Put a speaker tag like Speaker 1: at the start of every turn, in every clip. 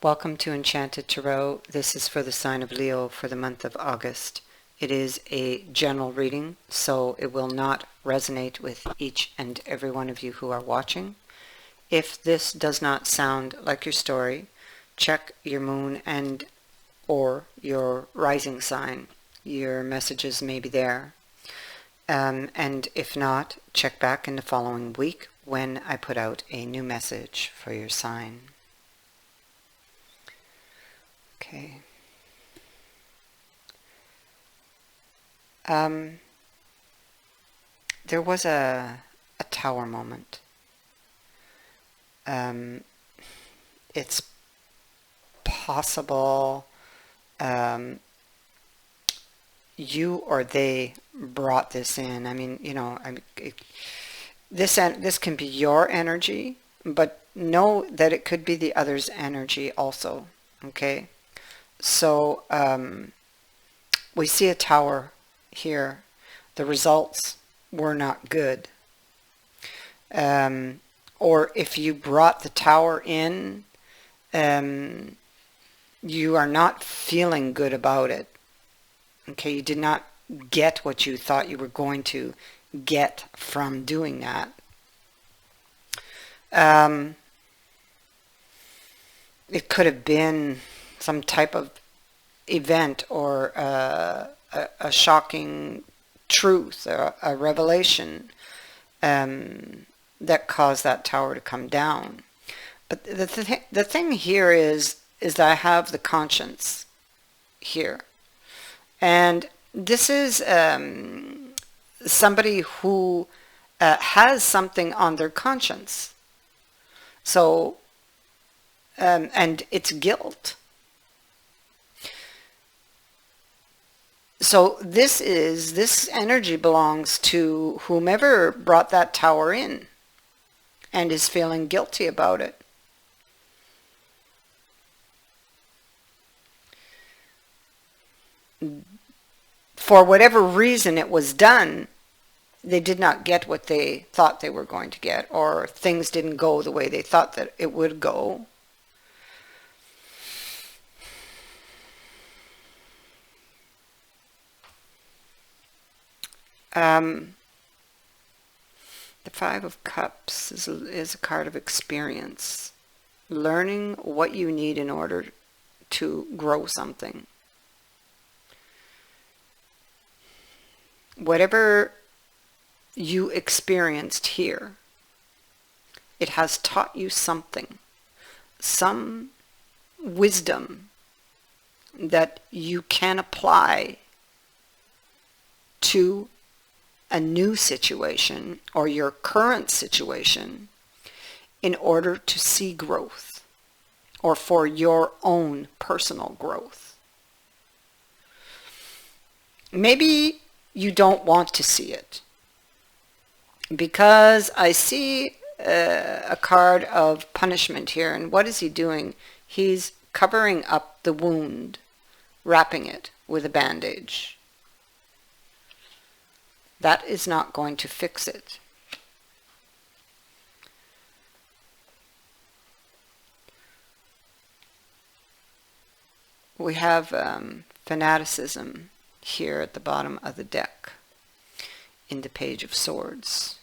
Speaker 1: Welcome to Enchanted Tarot. This is for the sign of Leo for the month of August. It is a general reading, so it will not resonate with each and every one of you who are watching. If this does not sound like your story, check your moon and or your rising sign. Your messages may be there. And if not, check back in the following week when I put out a new message for your sign. Okay. There was a tower moment. It's possible you or they brought this in. I mean, this can be your energy, but know that it could be the other's energy also. Okay. So we see a tower here. The results were not good. Or if you brought the tower in, you are not feeling good about it. Okay, you did not get what you thought you were going to get from doing that. It could have been some type of event or a shocking truth, a revelation that caused that tower to come down. But the thing here is that I have the conscience here. And this is somebody who has something on their conscience. So, and it's guilt. So this energy belongs to whomever brought that tower in and is feeling guilty about it. For whatever reason it was done, they did not get what they thought they were going to get, or things didn't go the way they thought that it would go. The Five of Cups is a card of experience. Learning what you need in order to grow something. Whatever you experienced here, it has taught you something. Some wisdom that you can apply to a new situation or your current situation in order to see growth or for your own personal growth. Maybe you don't want to see it, because I see a card of punishment here. And what is he doing? He's covering up the wound, wrapping it with a bandage. That is not going to fix it. We have fanaticism here at the bottom of the deck in the Page of Swords.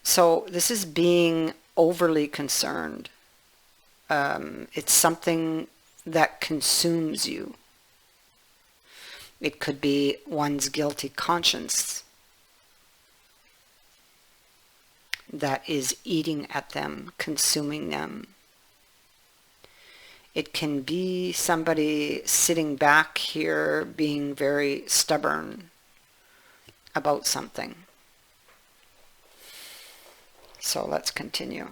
Speaker 1: So this is being overly concerned. It's something that consumes you. It could be one's guilty conscience that is eating at them, consuming them. It can be somebody sitting back here being very stubborn about something. So let's continue.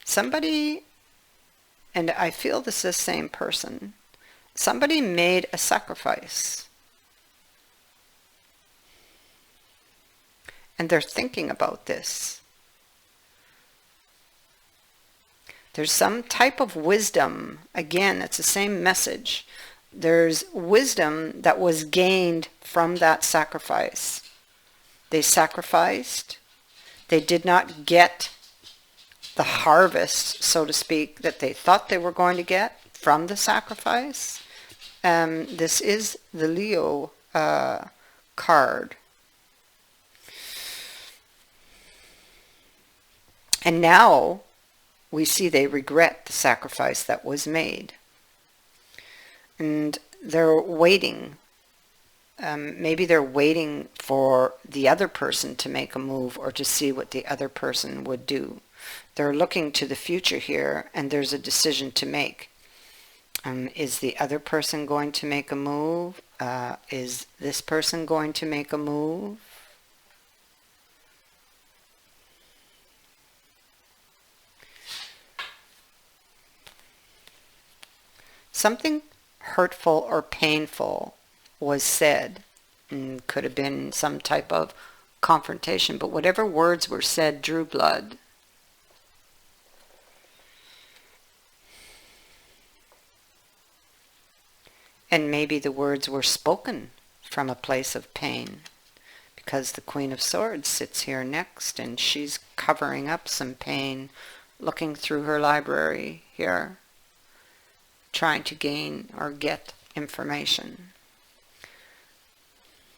Speaker 1: Somebody, and I feel this is the same person, somebody made a sacrifice. And they're thinking about this. There's some type of wisdom. Again, it's the same message. There's wisdom that was gained from that sacrifice. They sacrificed. They did not get the harvest, so to speak, that they thought they were going to get from the sacrifice. This is the Leo card. And now we see they regret the sacrifice that was made. And they're waiting. Maybe they're waiting for the other person to make a move or to see what the other person would do. They're looking to the future here, and there's a decision to make. Is the other person going to make a move? Is this person going to make a move? Something hurtful or painful was said, and could have been some type of confrontation, but whatever words were said drew blood. And maybe the words were spoken from a place of pain, because the Queen of Swords sits here next, and she's covering up some pain, looking through her library here, trying to gain or get information.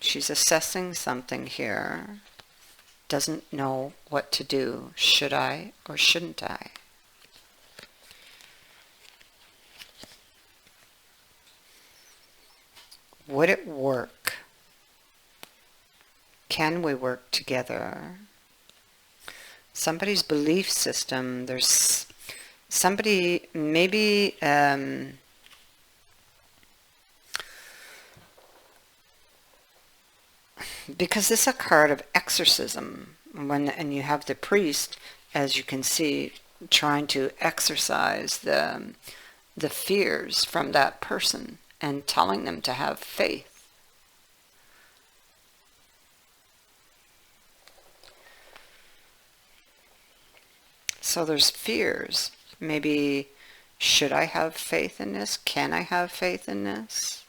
Speaker 1: She's assessing something here, doesn't know what to do. Should I or shouldn't I? Would it work? Can we work together? Somebody's belief system, there's somebody maybe because this is a card of exorcism, and you have the priest, as you can see, trying to exorcise the fears from that person and telling them to have faith. So there's fears. Maybe, should I have faith in this? Can I have faith in this?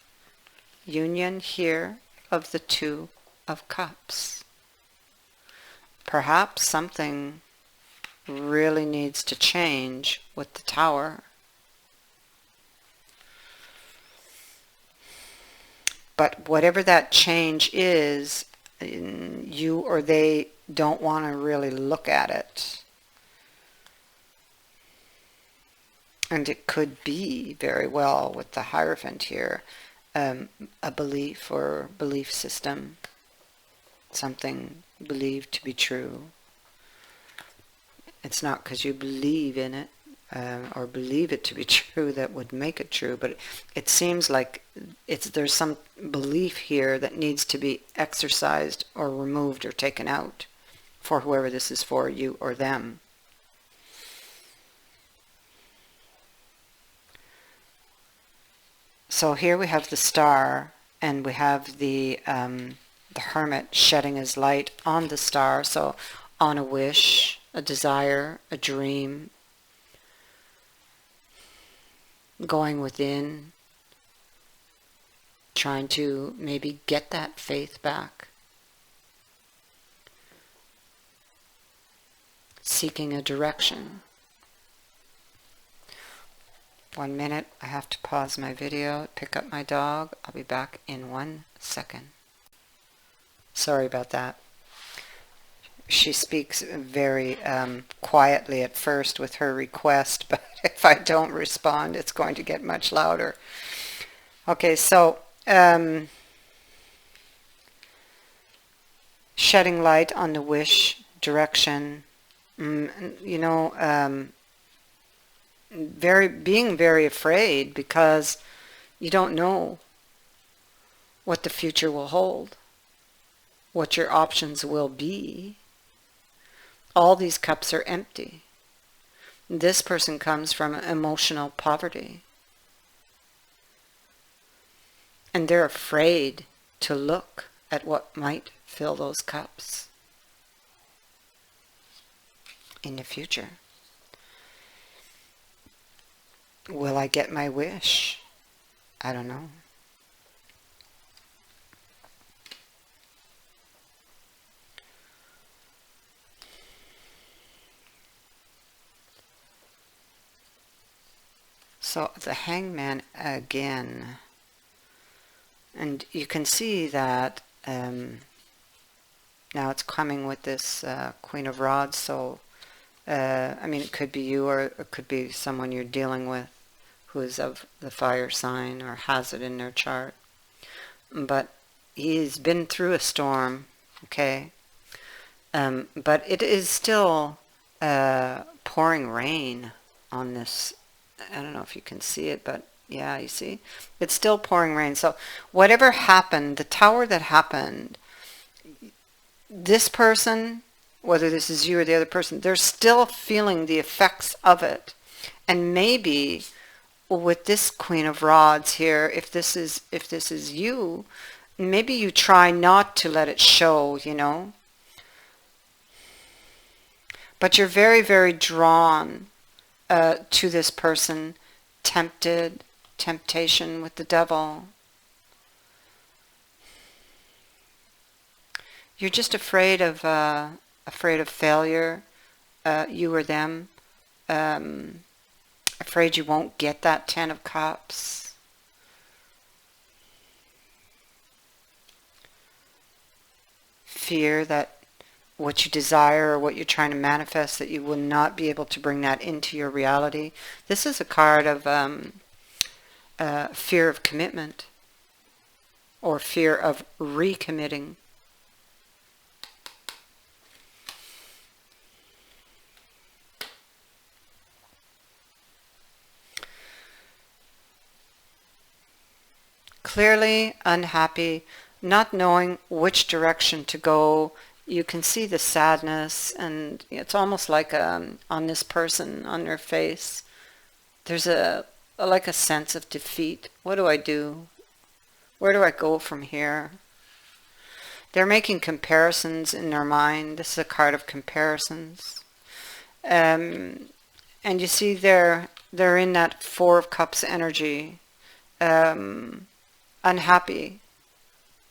Speaker 1: Union here of the Two of Cups. Perhaps something really needs to change with the Tower. But whatever that change is, you or they don't want to really look at it. And it could be very well with the Hierophant here, a belief or belief system, something believed to be true. It's not because you believe in it or believe it to be true that would make it true, but it seems like there's some belief here that needs to be exercised or removed or taken out for whoever this is for, you or them. So here we have the Star, and we have the Hermit shedding his light on the Star, so on a wish, a desire, a dream, going within, trying to maybe get that faith back, seeking a direction. 1 minute, I have to pause my video, pick up my dog. I'll be back in 1 second. Sorry about that. She speaks very quietly at first with her request, but if I don't respond, it's going to get much louder. Okay, so shedding light on the wish, direction, being very afraid because you don't know what the future will hold, what your options will be. All these cups are empty. This person comes from emotional poverty, and they're afraid to look at what might fill those cups in the future. Will I get my wish? I don't know. So the Hangman again. And you can see that now it's coming with this Queen of Rods. So, I mean, it could be you, or it could be someone you're dealing with who is of the fire sign or has it in their chart. But he's been through a storm, okay? But it is still pouring rain on this. I don't know if you can see it, but yeah, you see? It's still pouring rain. So whatever happened, the tower that happened, this person, whether this is you or the other person, they're still feeling the effects of it. And maybe with this Queen of Rods here, if this is you, maybe you try not to let it show, you know. But you're very, very drawn to this person, temptation with the devil. You're just afraid of failure, you or them. Afraid you won't get that 10 of Cups. Fear that what you desire or what you're trying to manifest, that you will not be able to bring that into your reality. This is a card of fear of commitment or fear of recommitting. Clearly unhappy, not knowing which direction to go. You can see the sadness, and it's almost like on this person, on their face, there's like a sense of defeat. What do I do? Where do I go from here? They're making comparisons in their mind. This is a card of comparisons. And you see they're in that Four of Cups energy, unhappy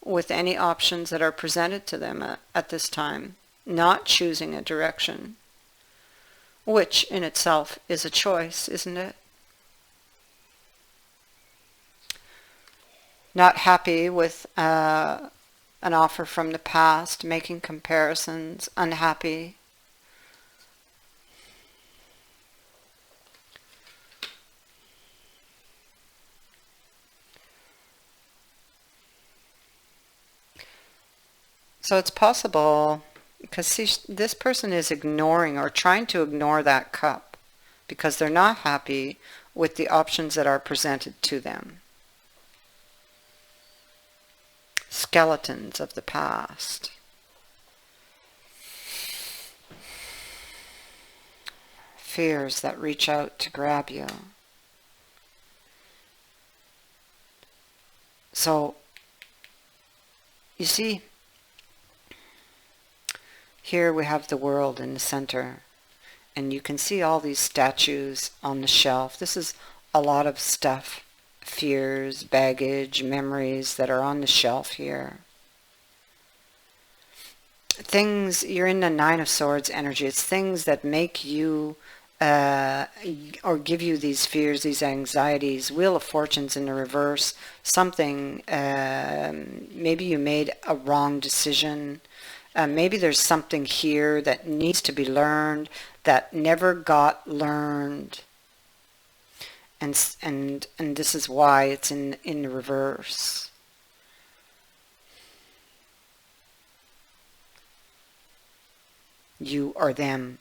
Speaker 1: with any options that are presented to them at this time, not choosing a direction, which in itself is a choice, isn't it? Not happy with an offer from the past, making comparisons, unhappy. So it's possible, because see, this person is ignoring or trying to ignore that cup because they're not happy with the options that are presented to them. Skeletons of the past. Fears that reach out to grab you. So, you see, here we have the world in the center, and you can see all these statues on the shelf. This is a lot of stuff, fears, baggage, memories that are on the shelf here. Things, you're in the Nine of Swords energy. It's things that make you or give you these fears, these anxieties. Wheel of Fortune's in the reverse. Something, maybe you made a wrong decision. Maybe there's something here that needs to be learned that never got learned, and this is why it's in the reverse. You or them.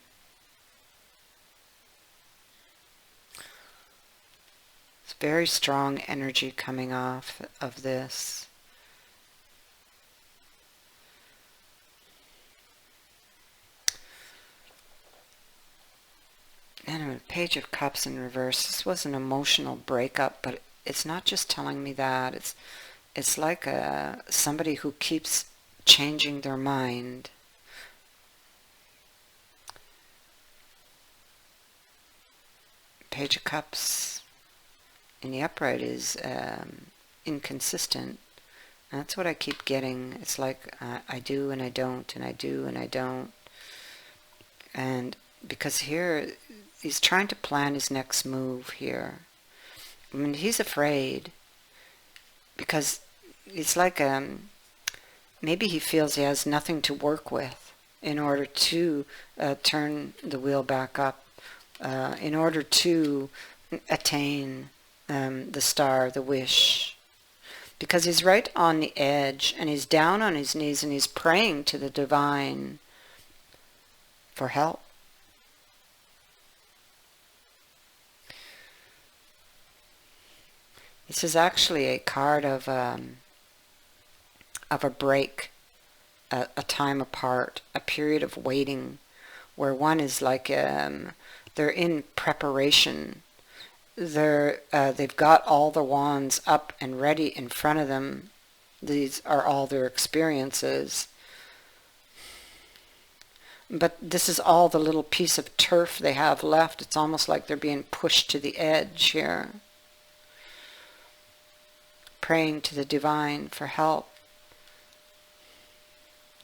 Speaker 1: It's very strong energy coming off of this. And a Page of Cups in reverse. This was an emotional breakup, but it's not just telling me that. It's like somebody who keeps changing their mind. Page of Cups in the upright is inconsistent. And that's what I keep getting. It's like I do and I don't, and I do and I don't. And because here he's trying to plan his next move here. I mean, he's afraid because it's like maybe he feels he has nothing to work with in order to turn the wheel back up, in order to attain the star, the wish. Because he's right on the edge, and he's down on his knees, and he's praying to the divine for help. This is actually a card of a break, a time apart, a period of waiting, where one is like they're in preparation. They've got all the wands up and ready in front of them. These are all their experiences. But this is all the little piece of turf they have left. It's almost like they're being pushed to the edge here. Praying to the divine for help.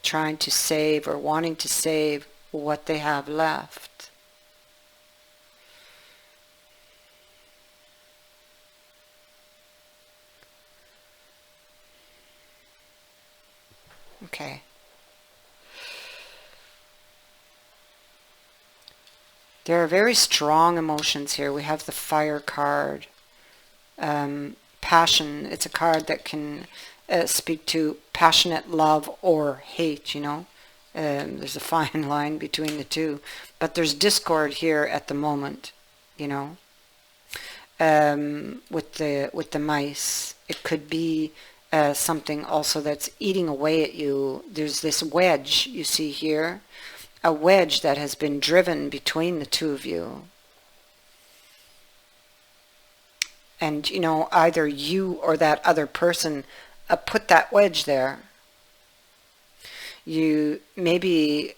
Speaker 1: Trying to save or wanting to save what they have left. Okay. There are very strong emotions here. We have the fire card. Passion. It's a card that can speak to passionate love or hate, you know. There's a fine line between the two. But there's discord here at the moment, you know. With the mice. It could be something also that's eating away at you. There's this wedge you see here, a wedge that has been driven between the two of you. And, you know, either you or that other person put that wedge there. You maybe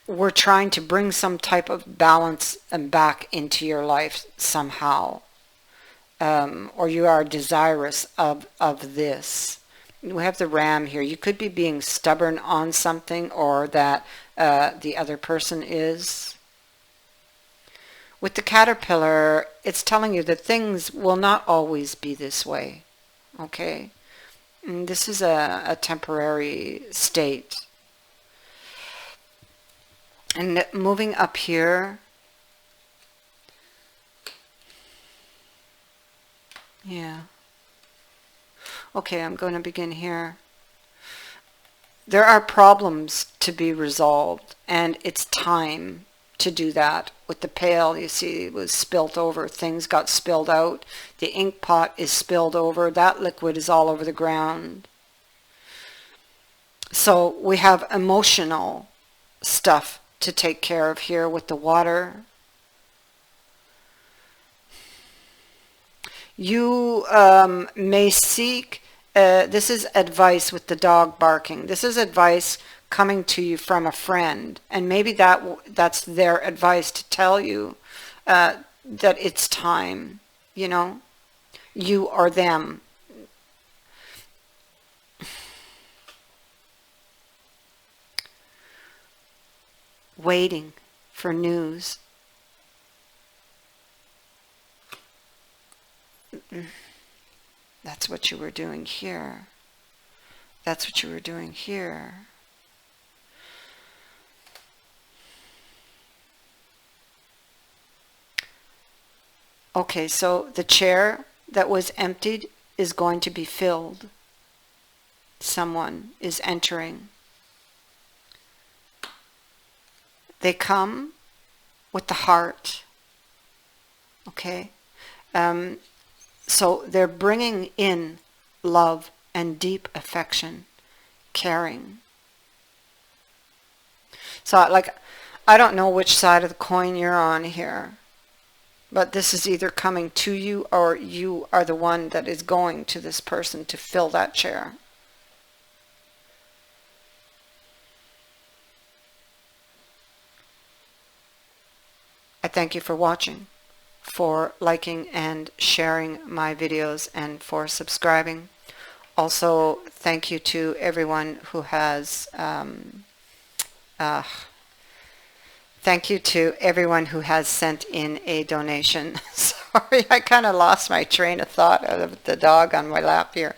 Speaker 1: were trying to bring some type of balance back into your life somehow. Or you are desirous of this. We have the ram here. You could be being stubborn on something, or that the other person is. With the caterpillar, it's telling you that things will not always be this way. Okay? And this is a temporary state. And moving up here, yeah. Okay, I'm going to begin here. There are problems to be resolved, and it's time to do that. With the pail, you see, it was spilt over. Things got spilled out. The ink pot is spilled over. That liquid is all over the ground. So we have emotional stuff to take care of here with the water. You may seek, this is advice with the dog barking. This is advice coming to you from a friend. And maybe that's their advice to tell you that it's time, you know, you or them. Waiting for news. That's what you were doing here. That's what you were doing here. Okay, so the chair that was emptied is going to be filled. Someone is entering. They come with the heart. Okay? So they're bringing in love and deep affection, caring. So, like, I don't know which side of the coin you're on here, but this is either coming to you or you are the one that is going to this person to fill that chair. I thank you for watching, for liking and sharing my videos, and for subscribing. Also, thank you to everyone who has Thank you to everyone who has sent in a donation. Sorry, I kind of lost my train of thought of the dog on my lap here,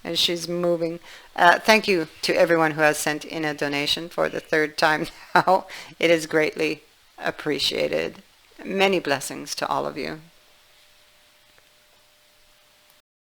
Speaker 1: and she's moving. Thank you to everyone who has sent in a donation for the third time now. It is greatly appreciated. Many blessings to all of you.